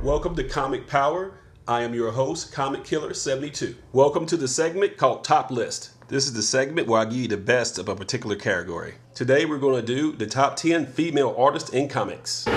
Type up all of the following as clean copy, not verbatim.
Welcome to Comic Power. I am your host, Comic Killer 72. Welcome to the segment called Top List. This is the segment where I give you the best of a particular category. Today we're going to do the top 10 female artists in comics.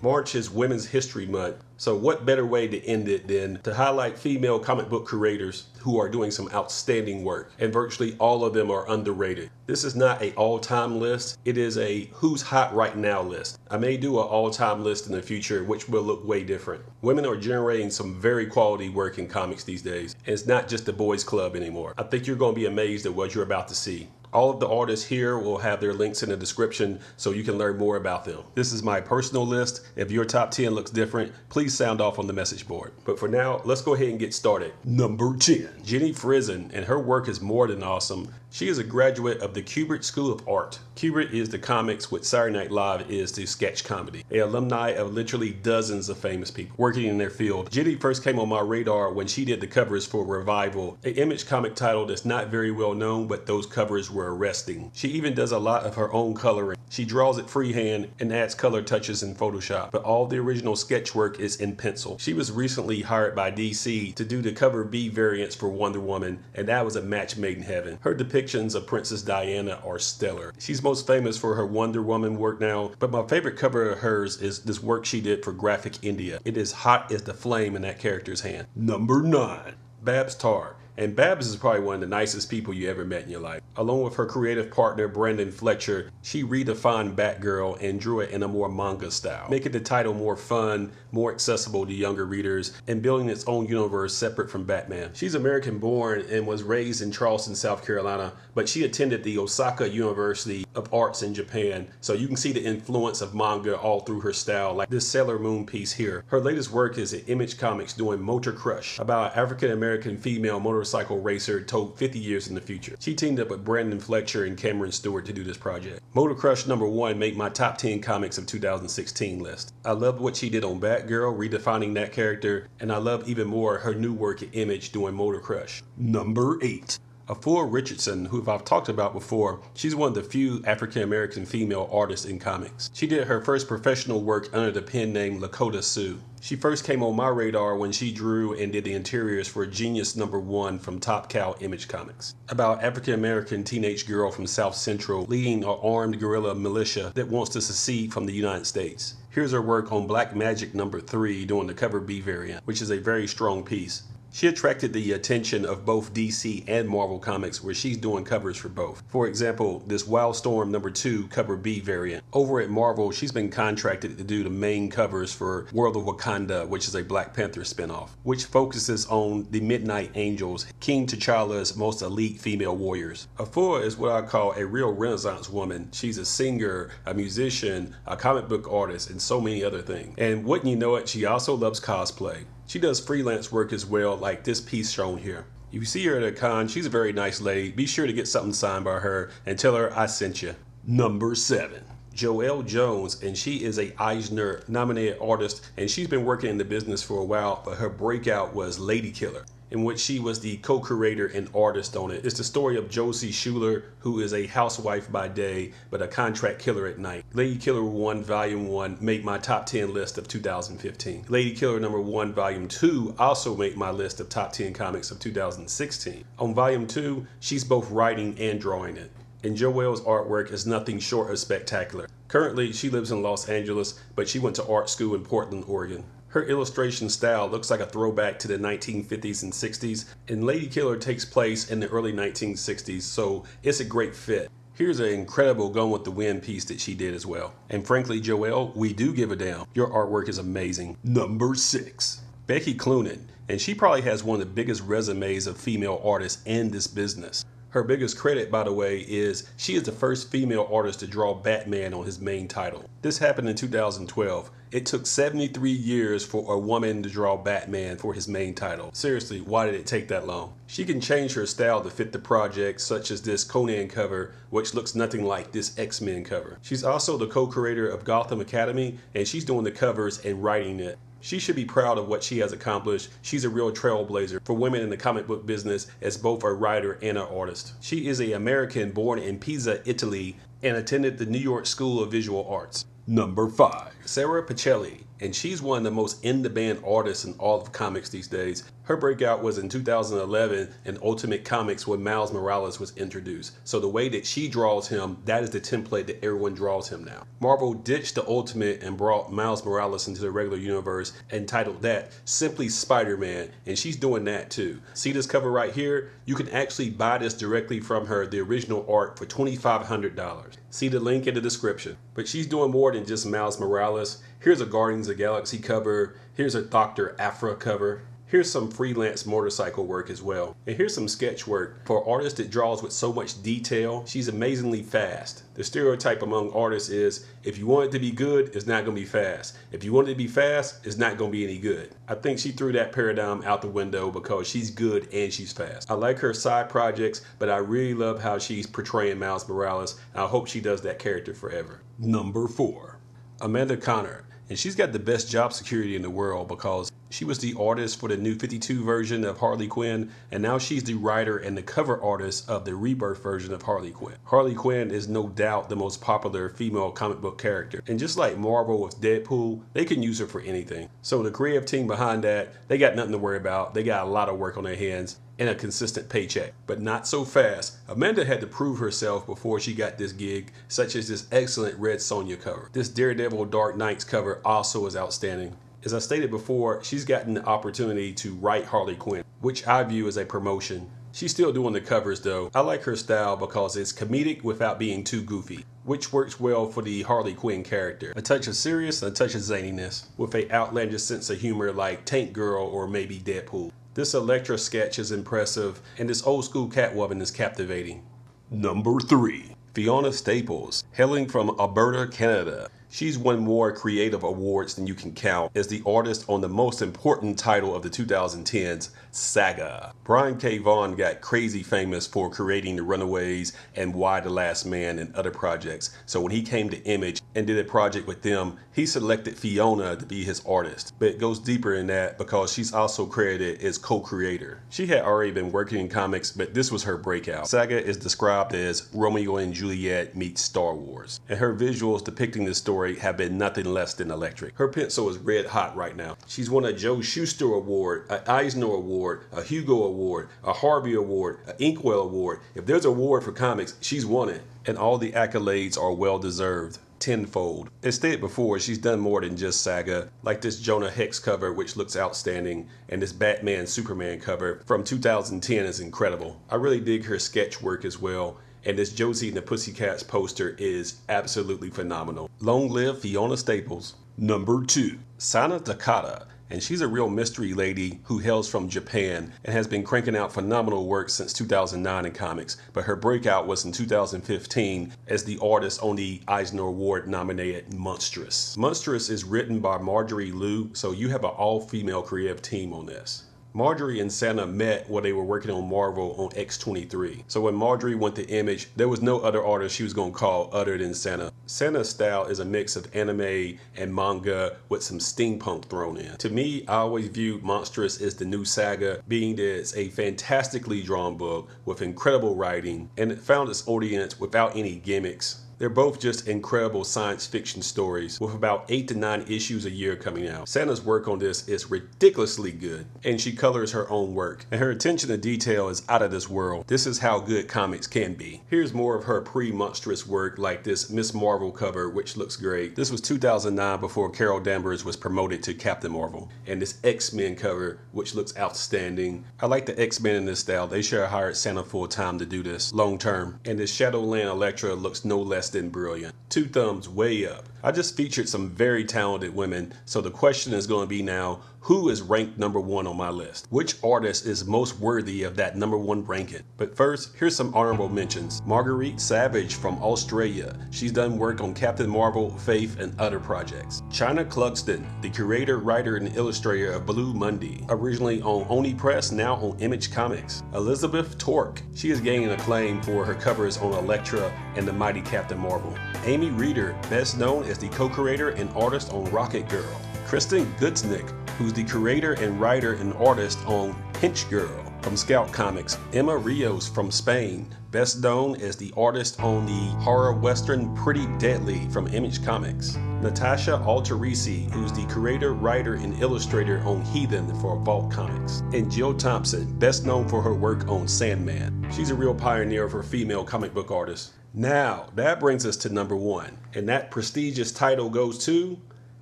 March is Women's History Month, so what better way to end it than to highlight female comic book creators who are doing some outstanding work, and virtually all of them are underrated. This is not an all-time list, it is a who's hot right now list. I may do an all-time list in the future which will look way different. Women are generating some very quality work in comics these days, and it's not just the boys club anymore. I think you're going to be amazed at what you're about to see. All of the artists here will have their links in the description so you can learn more about them. This is my personal list. If your top 10 looks different, please sound off on the message board. But for now, let's go ahead and get started. Number 10, Jenny Frison, and her work is more than awesome. She is a graduate of the Kubert School of Art. Kubert is the comics what Saturday Night Live is to sketch comedy. An alumni of literally dozens of famous people working in their field. Jenny first came on my radar when she did the covers for Revival, an Image comic title that's not very well known, but those covers were arresting. She even does a lot of her own coloring. She draws it freehand and adds color touches in Photoshop, but all the original sketch work is in pencil. She was recently hired by DC to do the cover B variants for Wonder Woman, and that was a match made in heaven. Her depictions of Princess Diana are stellar. She's most famous for her Wonder Woman work now, but my favorite cover of hers is this work she did for Graphic India. It is hot as the flame in that character's hand. Number 9, Babs Tarr. And Babs is probably one of the nicest people you ever met in your life. Along with her creative partner, Brandon Fletcher, she redefined Batgirl and drew it in a more manga style, making the title more fun, more accessible to younger readers, and building its own universe separate from Batman. She's American born and was raised in Charleston, South Carolina, but she attended the OSAKA University of Arts in Japan, so you can see the influence of manga all through her style, like this Sailor Moon piece here. Her latest work is at Image Comics doing Motor Crush, about an African-American female motorcycle racer told 50 years in the future. She teamed up with Brandon Fletcher and Cameron Stewart to do this project. Motor Crush number 1 made my top 10 comics of 2016 list. I loved what she did on Batgirl, redefining that character, and I love even more her new work at Image doing Motor Crush. Number 8. Afua Richardson, who I've talked about before, she's one of the few African-American female artists in comics. She did her first professional work under the pen name LOKATA. She first came on my radar when she drew and did the interiors for Genius number 1 from Top Cow Image Comics, about African-American teenage girl from South Central leading an armed guerrilla militia that wants to secede from the United States. Here's her work on Black Magic number 3 doing the cover B variant, which is a very strong piece. She attracted the attention of both DC and Marvel Comics, where she's doing covers for both. For example, this Wildstorm number 2 cover B variant. Over at Marvel, she's been contracted to do the main covers for World of Wakanda, which is a Black Panther spinoff, which focuses on the Midnight Angels, King T'Challa's most elite female warriors. Afua is what I call a real Renaissance woman. She's a singer, a musician, a comic book artist, and so many other things. And wouldn't you know it, she also loves cosplay. She does freelance work as well, like this piece shown here. If you see her at a con, she's a very nice lady. Be sure to get something signed by her and tell her I sent you. Number 7. JOELLE Jones, and she is a Eisner nominated artist, and she's been working in the business for a while, but her breakout was Lady Killer, in which she was the co-creator and artist on it. It's the story of Josie Schuler, who is a housewife by day, but a contract killer at night. Lady Killer 1 Volume 1 made my top 10 list of 2015. Lady Killer number 1 Volume 2 also made my list of top 10 comics of 2016. On Volume 2, she's both writing and drawing it. And JOELLE's artwork is nothing short of spectacular. Currently, she lives in Los Angeles, but she went to art school in Portland, Oregon. Her illustration style looks like a throwback to the 1950s and 60s, and Lady Killer takes place in the early 1960s, so it's a great fit. Here's an incredible Gone with the Wind piece that she did as well. And frankly, JOELLE, we do give a damn. Your artwork is amazing. Number 6. Becky CLOONAN, and she probably has one of the biggest resumes of female artists in this business. Her biggest credit, by the way, is she is the first female artist to draw Batman on his main title. This happened in 2012. It took 73 years for a woman to draw Batman for his main title. Seriously, why did it take that long? She can change her style to fit the project, such as this Conan cover, which looks nothing like this X-Men cover. She's also the co-creator of Gotham Academy, and she's doing the covers and writing it. She should be proud of what she has accomplished. She's a real trailblazer for women in the comic book business as both a writer and an artist. She is an American born in Pisa, Italy, and attended the New York School of Visual Arts. Number 5. Sara Pichelli, and she's one of the most in-demand artists in all of comics these days. Her breakout was in 2011 in Ultimate Comics when Miles Morales was introduced. So the way that she draws him, that is the template that everyone draws him now. Marvel ditched the Ultimate and brought Miles Morales into the regular universe and titled that simply Spider-Man, and she's doing that too. See this cover right here? You can actually buy this directly from her, the original art, for $2,500. See the link in the description. But she's doing more than just Miles Morales. Here's a Guardians of the Galaxy cover. Here's a Dr. Afua cover. Here's some freelance motorcycle work as well. And here's some sketch work. For an artist that draws with so much detail, she's amazingly fast. The stereotype among artists is, if you want it to be good, it's not gonna be fast. If you want it to be fast, it's not gonna be any good. I think she threw that paradigm out the window because she's good and she's fast. I like her side projects, but I really love how she's portraying Miles Morales. And I hope she does that character forever. Number 4. Amanda Conner. And she's got the best job security in the world because she was the artist for the new 52 version of Harley Quinn, and now she's the writer and the cover artist of the Rebirth version of Harley Quinn. Harley Quinn is no doubt the most popular female comic book character, and just like Marvel with Deadpool, they can use her for anything. So the creative team behind that, they got nothing to worry about. They got a lot of work on their hands and a consistent paycheck. But not so fast. Amanda had to prove herself before she got this gig, such as this excellent Red Sonja cover. This Daredevil Dark Knights cover also is outstanding. As I stated before, she's gotten the opportunity to write Harley Quinn, which I view as a promotion. She's still doing the covers though. I like her style because it's comedic without being too goofy, which works well for the Harley Quinn character. A touch of serious, a touch of zaniness, with a outlandish sense of humor like Tank Girl or maybe Deadpool. This Elektra sketch is impressive, and this old school Catwoman is captivating. Number 3. Fiona Staples, hailing from Alberta, Canada. She's won more creative awards than you can count as the artist on the most important title of the 2010s, SAGA. Brian K. Vaughan got crazy famous for creating the Runaways and Why the Last Man and other projects. So when he came to Image and did a project with them, he selected Fiona to be his artist. But it goes deeper in that because she's also credited as co-creator. She had already been working in comics, but this was her breakout. SAGA is described as Romeo and Juliet meets Star Wars, and her visuals depicting this story have been nothing less than electric. Her pencil is red hot right now. She's won a Joe Shuster Award, an Eisner Award, a Hugo Award, a Harvey Award, an Inkwell Award. If there's an award for comics, she's won it. And all the accolades are well deserved. Tenfold. As stated before, she's done more than just SAGA, like this Jonah Hex cover, which looks outstanding, and this Batman Superman cover from 2010 is incredible. I really dig her sketch work as well. And this Josie and the Pussycats poster is absolutely phenomenal. Long live Fiona Staples. Number 2. Sana Takata. And she's a real mystery lady who hails from Japan and has been cranking out phenomenal work since 2009 in comics. But her breakout was in 2015 as the artist on the Eisner Award nominated Monstrous. Monstrous is written by Marjorie Liu, so you have an all-female creative team on this. Marjorie and Sana met while they were working on Marvel on X-23. So when Marjorie went to Image, there was no other artist she was going to call other than Sana. Sana's style is a mix of anime and manga with some steampunk thrown in. To me, I always viewed Monstrous as the new SAGA, being that it's a fantastically drawn book with incredible writing, and it found its audience without any gimmicks. They're both just incredible science fiction stories with about 8 to 9 issues a year coming out. Sana's work on this is ridiculously good, and she colors her own work, and her attention to detail is out of this world. This is how good comics can be. Here's more of her pre-Monstrous work, like this Miss Marvel cover, which looks great. This was 2009 before Carol Danvers was promoted to Captain Marvel, and this X-Men cover, which looks outstanding. I like the X-Men in this style. They should have hired Sana full time to do this long term, and this Shadowland Elektra looks no less than brilliant. 2 thumbs way up. I just featured some very talented women, so the question is going to be now, who is ranked number 1 on my list? Which artist is most worthy of that number 1 ranking? But first, here's some honorable mentions. Marguerite Savage from Australia. She's done work on Captain Marvel, Faith, and other projects. China Clugston, the creator, writer, and illustrator of Blue Monday. Originally on Oni Press, now on Image Comics. Elizabeth Torque. She is gaining acclaim for her covers on Elektra and the Mighty Captain Marvel. Amy Reeder, best known as the co-creator and artist on Rocket Girl. Kristen Gutznick, who's the creator and writer and artist on Pinch Girl. From Scout Comics, Emma Rios from Spain, best known as the artist on the horror western Pretty Deadly from Image Comics. Natasha Alterici, who's the creator, writer, and illustrator on Heathen for Vault Comics. And Jill Thompson, best known for her work on Sandman. She's a real pioneer for female comic book artists. Now, that brings us to number 1, and that prestigious title goes to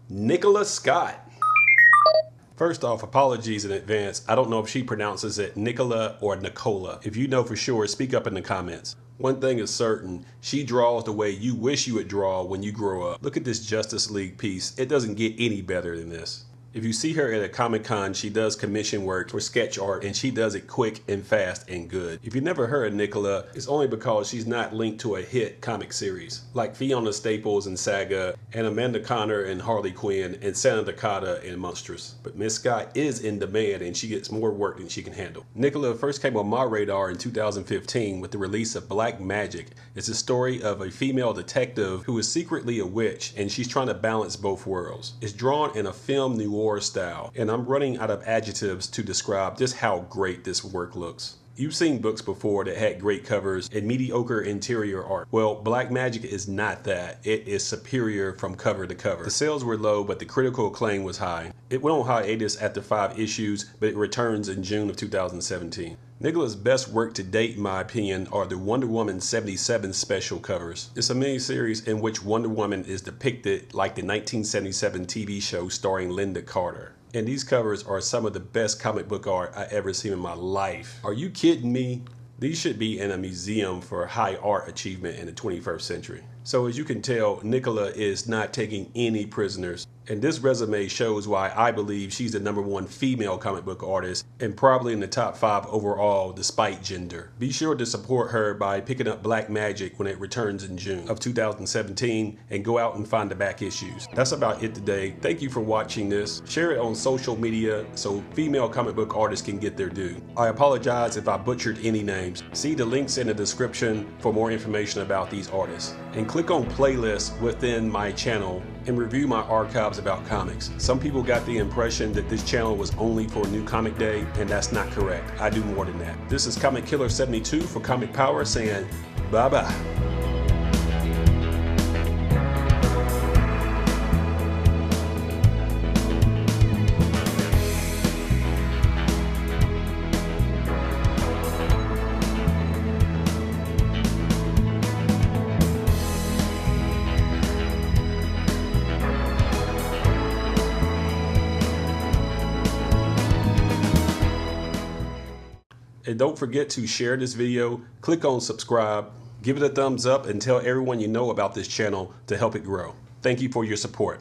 Nicola Scott. First off, apologies in advance. I don't know if she pronounces it Nicola or Nicola. If you know for sure, speak up in the comments. One thing is certain, she draws the way you wish you would draw when you grow up. Look at this Justice League piece. It doesn't get any better than this. If you see her at a Comic-Con, she does commission work for sketch art, and she does it quick and fast and good. If you never heard of Nicola, it's only because she's not linked to a hit comic series like Fiona Staples and Saga, and Amanda Conner and Harley Quinn, and Santa Dakota and Monstrous. But Miss Scott is in demand, and she gets more work than she can handle. Nicola first came on my radar in 2015 with the release of Black Magic. It's a story of a female detective who is secretly a witch, and she's trying to balance both worlds. It's drawn in a film noir style, and I'm running out of adjectives to describe just how great this work looks. You've seen books before that had great covers and mediocre interior art. Well, Black Magic is not that. It is superior from cover to cover. The sales were low, but the critical acclaim was high. It went on hiatus after 5 issues, but it returns in June of 2017. Nicola's best work to date, in my opinion, are the Wonder Woman 77 special covers. It's a miniseries in which Wonder Woman is depicted like the 1977 TV show starring Linda Carter. And these covers are some of the best comic book art I ever seen in my life. Are you kidding me? These should be in a museum for high art achievement in the 21st century. So as you can tell, Nicola is not taking any prisoners. And this resume shows why I believe she's the #1 female comic book artist and probably in the top 5 overall despite gender. Be sure to support her by picking up Black Magic when it returns in June of 2017 and go out and find the back issues. That's about it today. Thank you for watching this. Share it on social media so female comic book artists can get their due. I apologize if I butchered any names. See the links in the description for more information about these artists. And click on playlists within my channel and review my archives about comics. Some people got the impression that this channel was only for New Comic Day, and that's not correct. I do more than that. This is Comic Killer 72 for Comic Power saying bye-bye. And don't forget to share this video, click on subscribe, give it a thumbs up, and tell everyone you know about this channel to help it grow. Thank you for your support.